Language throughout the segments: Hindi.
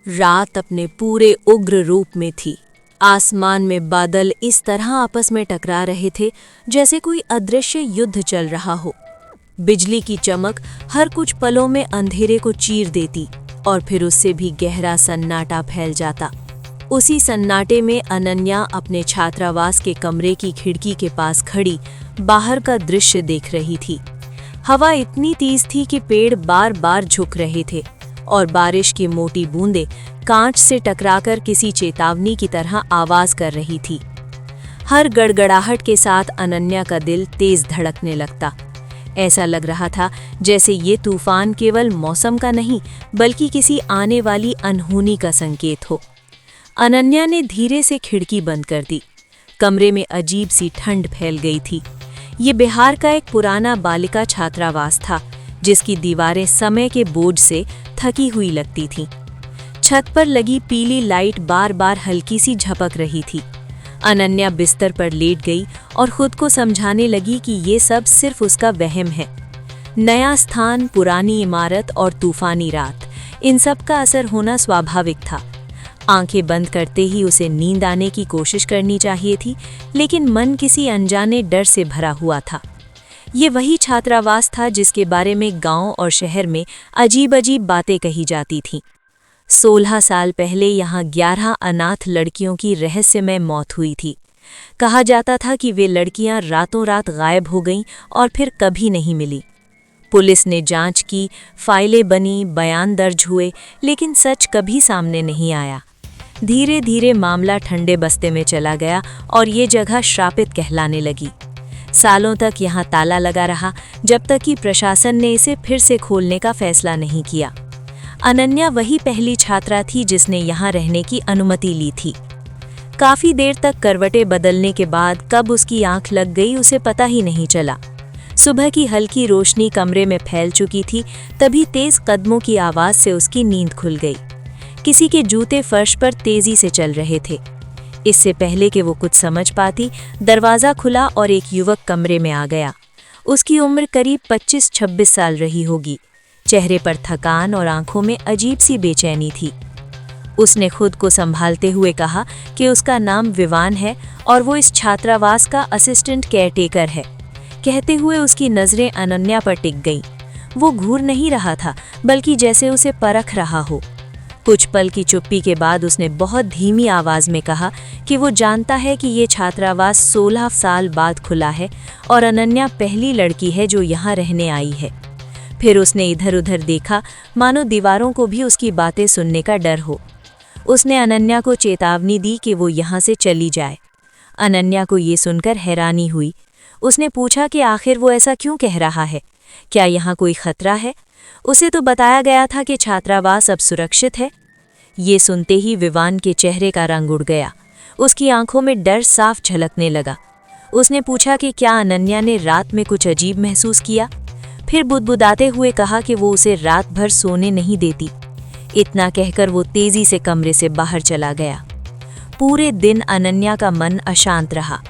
रात अपने पूरे उग्र रूप में थी। आसमान में बादल इस तरह आपस में टकरा रहे थे जैसे कोई अदृश्य युद्ध चल रहा हो। बिजली की चमक हर कुछ पलों में अंधेरे को चीर देती और फिर उससे भी गहरा सन्नाटा फैल जाता। उसी सन्नाटे में अनन्या अपने छात्रावास के कमरे की खिड़की के पास खड़ी बाहर का दृश्य देख रही थी। हवा इतनी तेज थी कि पेड़ बार बार झुक रहे थे और बारिश की मोटी बूंदें कांच से टकराकर किसी चेतावनी की तरह आवाज कर रही थी। हर गड़गड़ाहट के साथ अनन्या का दिल तेज धड़कने लगता। ऐसा लग रहा था जैसे ये तूफान केवल मौसम का नहीं बल्कि किसी आने वाली अनहोनी का संकेत हो। अनन्या ने धीरे से खिड़की बंद कर दी। कमरे में अजीब सी ठंड फैल गई थी। ये बिहार का एक पुराना बालिका छात्रावास था जिसकी दीवारें समय के बोझ से थकी हुई लगती थीं। छत पर लगी पीली लाइट बार बार हल्की सी झपक रही थी। अनन्या बिस्तर पर लेट गई और खुद को समझाने लगी कि ये सब सिर्फ उसका वहम है। नया स्थान, पुरानी इमारत और तूफानी रात, इन सब का असर होना स्वाभाविक था। आंखें बंद करते ही उसे नींद आने की कोशिश करनी चाहिए थी, लेकिन मन किसी अनजाने डर से भरा हुआ था। ये वही छात्रावास था जिसके बारे में गांव और शहर में अजीब अजीब बातें कही जाती थीं। 16 साल पहले यहाँ 11 अनाथ लड़कियों की रहस्यमय मौत हुई थी। कहा जाता था कि वे लड़कियां रातों रात गायब हो गईं और फिर कभी नहीं मिली। पुलिस ने जांच की, फाइलें बनी, बयान दर्ज हुए, लेकिन सच कभी सामने नहीं आया। धीरे धीरे मामला ठंडे बस्ते में चला गया और ये जगह श्रापित कहलाने लगी। सालों तक यहाँ ताला लगा रहा जब तक कि प्रशासन ने इसे फिर से खोलने का फैसला नहीं किया। अनन्या वही पहली छात्रा थी जिसने यहाँ रहने की अनुमति ली थी। काफी देर तक करवटें बदलने के बाद कब उसकी आंख लग गई उसे पता ही नहीं चला। सुबह की हल्की रोशनी कमरे में फैल चुकी थी, तभी तेज कदमों की आवाज से उसकी नींद खुल गई। किसी के जूते फर्श पर तेजी से चल रहे थे। इससे पहले कि वो कुछ समझ पाती, दरवाज़ा खुला और एक युवक कमरे में आ गया। उसकी उम्र करीब 25-26 साल रही होगी। चेहरे पर थकान और आंखों में अजीब सी बेचैनी थी। उसने खुद को संभालते हुए कहा कि उसका नाम विवान है और वो इस छात्रावास का असिस्टेंट केयरटेकर है। कहते हुए उसकी नज़रें अनन्या पर टिक गईं। वो घूर नहीं रहा था, बल्कि जैसे उसे परख रहा हो। कुछ पल की चुप्पी के बाद उसने बहुत धीमी आवाज में कहा कि वो जानता है कि ये छात्रावास 16 साल बाद खुला है और अनन्या पहली लड़की है जो यहाँ रहने आई है। फिर उसने इधर उधर देखा, मानो दीवारों को भी उसकी बातें सुनने का डर हो। उसने अनन्या को चेतावनी दी कि वो यहाँ से चली जाए। अनन्या को ये सुनकर हैरानी हुई। उसने पूछा कि आखिर वो ऐसा क्यों कह रहा है, क्या यहाँ कोई खतरा है? उसे तो बताया गया था कि छात्रावास अब सुरक्षित है। ये सुनते ही विवान के चेहरे का रंग उड़ गया। उसकी आंखों में डर साफ झलकने लगा। उसने पूछा कि क्या अनन्या ने रात में कुछ अजीब महसूस किया। फिर बुदबुदाते हुए कहा कि वो उसे रात भर सोने नहीं देती। इतना कहकर वो तेजी से कमरे से बाहर चला गया। पूरे दिन अनन्या का मन अशांत रहा।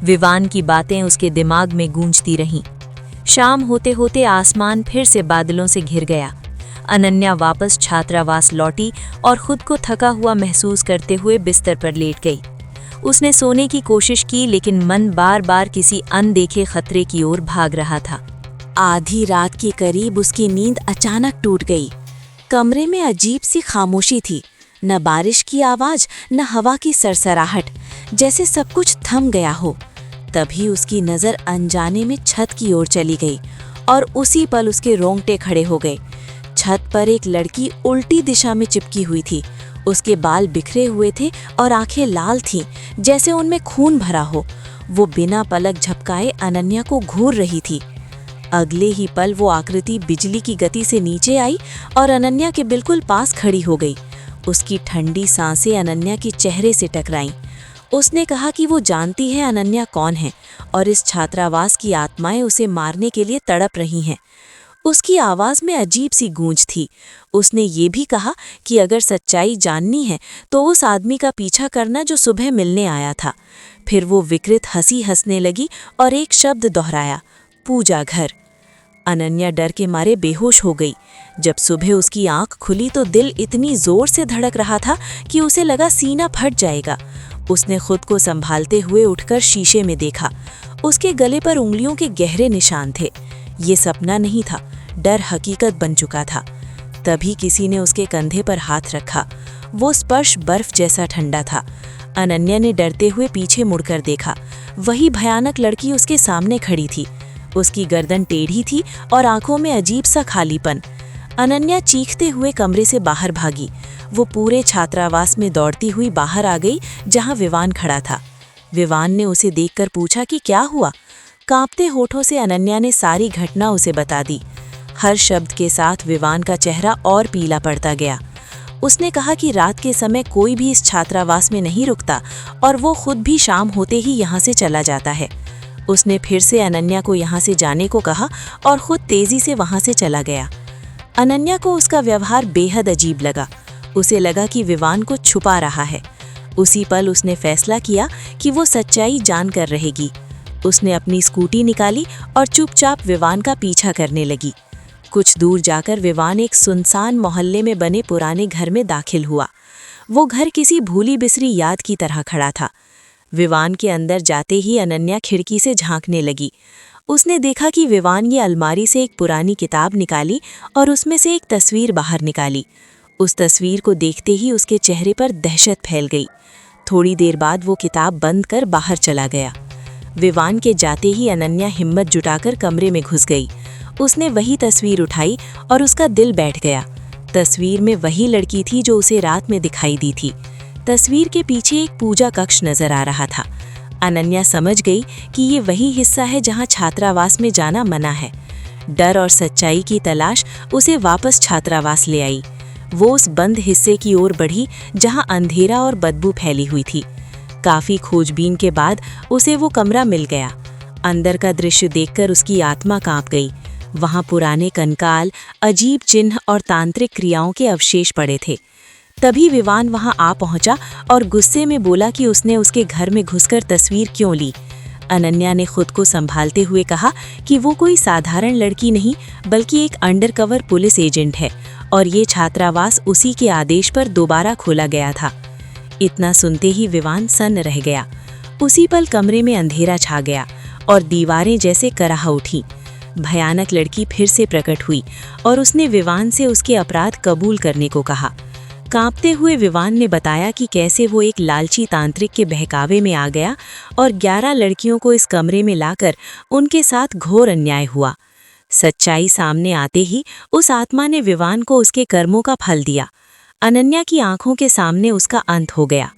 विवान की बातें उसके दिमाग में गूंजती रहीं। शाम होते होते आसमान फिर से बादलों से घिर गया। अनन्या वापस छात्रावास लौटी और खुद को थका हुआ महसूस करते हुए बिस्तर पर लेट गई। उसने सोने की कोशिश की, लेकिन मन बार बार किसी अनदेखे खतरे की ओर भाग रहा था। आधी रात के करीब उसकी नींद अचानक टूट गई। कमरे में अजीब सी खामोशी थी, न बारिश की आवाज न हवा की सरसराहट, जैसे सब कुछ थम गया हो। तभी उसकी नज़र अनजाने में छत की ओर चली गई और उसी पल उसके रोंगटे खड़े हो गए। छत पर एक लड़की उल्टी दिशा में चिपकी हुई थी। उसके बाल बिखरे हुए थे और आंखें लाल थीं, जैसे उनमें खून भरा हो। वो बिना पलक झपकाए अनन्या को घूर रही थी। अगले ही पल वो आकृति बिजली की गति से नीचे आई और अनन्या के बिल्कुल पास खड़ी हो गई। उसकी ठंडी सांसें अनन्या के चेहरे से टकराईं। उसने कहा कि वो जानती है अनन्या कौन है और इस छात्रावास की आत्माएं उसे मारने के लिए तड़प रही हैं। उसकी आवाज में अजीब सी गूंज थी। उसने ये भी कहा कि अगर सच्चाई जाननी है तो उस आदमी का पीछा करना जो सुबह मिलने आया था। फिर वो विकृत हंसी हंसने लगी और एक शब्द दोहराया, पूजा घर। अनन्या डर के मारे बेहोश हो गई। जब सुबह उसकी आंख खुली तो दिल इतनी जोर से धड़क रहा था कि उसे लगा सीना फट जाएगा। उसने खुद को संभालते हुए उठकर शीशे में देखा। उसके गले पर उंगलियों के गहरे निशान थे। ये सपना नहीं था, डर हकीकत बन चुका था। तभी किसी ने उसके कंधे पर हाथ रखा। वो स्पर्श बर्फ जैसा ठंडा था। अनन्या ने डरते हुए पीछे मुड़कर देखा। वही भयानक लड़की उसके सामने खड़ी थी। उसकी गर्दन टेढ़ी थी और आंखों में अजीब सा खालीपन। अनन्या चीखते हुए कमरे से बाहर भागी। वो पूरे छात्रावास में दौड़ती हुई बाहर आ गई जहां विवान खड़ा था। विवान ने उसे देखकर पूछा कि क्या हुआ। कांपते होठों से अनन्या ने सारी घटना उसे बता दी। हर शब्द के साथ विवान का चेहरा और पीला पड़ता गया। उसने कहा कि रात के समय कोई भी इस छात्रावास में नहीं रुकता और वो खुद भी शाम होते ही यहाँ से चला जाता है। उसने फिर से अनन्या को यहाँ से जाने को कहा और खुद तेजी से वहाँ से चला गया। अनन्या को उसका व्यवहार बेहद अजीब लगा। उसे लगा कि विवान को छुपा रहा है। उसी पल उसने फैसला किया कि वो सच्चाई जानकर रहेगी। उसने अपनी स्कूटी निकाली और चुपचाप विवान का पीछा करने लगी। कुछ दूर जाकर विवान एक सुनसान मोहल्ले में बने पुराने घर में दाखिल हुआ। वो घर किसी भूली बिसरी याद की तरह खड़ा था। विवान के अंदर जाते ही अनन्या खिड़की से झांकने लगी। उसने देखा कि विवान ये अलमारी से एक पुरानी किताब निकाली और उसमें से एक तस्वीर बाहर निकाली। उस तस्वीर को देखते ही उसके चेहरे पर दहशत फैल गई। थोड़ी देर बाद वो किताब बंद कर बाहर चला गया। विवान के जाते ही अनन्या हिम्मत जुटाकर कमरे में घुस गई। उसने वही तस्वीर उठाई और उसका दिल बैठ गया। तस्वीर में वही लड़की थी जो उसे रात में दिखाई दी थी। तस्वीर के पीछे एक पूजा कक्ष नजर आ रहा था। अनन्या समझ गई कि ये वही हिस्सा है जहां छात्रावास में जाना मना है। डर और सच्चाई की तलाश उसे वापस छात्रावास ले आई। वो उस बंद हिस्से की ओर बढ़ी जहां अंधेरा और बदबू फैली हुई थी। काफी खोजबीन के बाद उसे वो कमरा मिल गया। अंदर का दृश्य देखकर उसकी आत्मा कांप गई। वहां पुराने कंकाल, अजीब चिन्ह और तांत्रिक क्रियाओं के अवशेष पड़े थे। तभी विवान वहां आ पहुंचा और गुस्से में बोला कि उसने उसके घर में घुसकर तस्वीर क्यों ली। अनन्या ने खुद को संभालते हुए कहा कि वो कोई साधारण लड़की नहीं बल्कि एक अंडरकवर पुलिस एजेंट है और ये छात्रावास उसी के आदेश पर दोबारा खोला गया था। इतना सुनते ही विवान सन्न रह गया। उसी पल कमरे में अंधेरा छा गया और दीवारें जैसे कराह उठी। भयानक लड़की फिर से प्रकट हुई और उसने विवान से उसके अपराध कबूल करने को कहा। कांपते हुए विवान ने बताया कि कैसे वो एक लालची तांत्रिक के बहकावे में आ गया और 11 लड़कियों को इस कमरे में लाकर उनके साथ घोर अन्याय हुआ। सच्चाई सामने आते ही उस आत्मा ने विवान को उसके कर्मों का फल दिया। अनन्या की आंखों के सामने उसका अंत हो गया।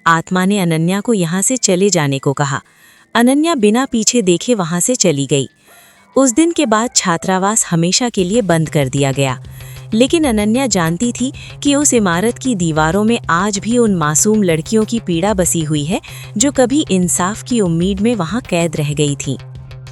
आत्मा ने अनन्या को यहाँ से चले जाने को कहा। अनन्या बिना पीछे देखे वहाँ से चली गई। उस दिन के बाद छात्रावास हमेशा के लिए बंद कर दिया गया। लेकिन अनन्या जानती थी कि उस इमारत की दीवारों में आज भी उन मासूम लड़कियों की पीड़ा बसी हुई है जो कभी इंसाफ की उम्मीद में वहां कैद रह गई थी।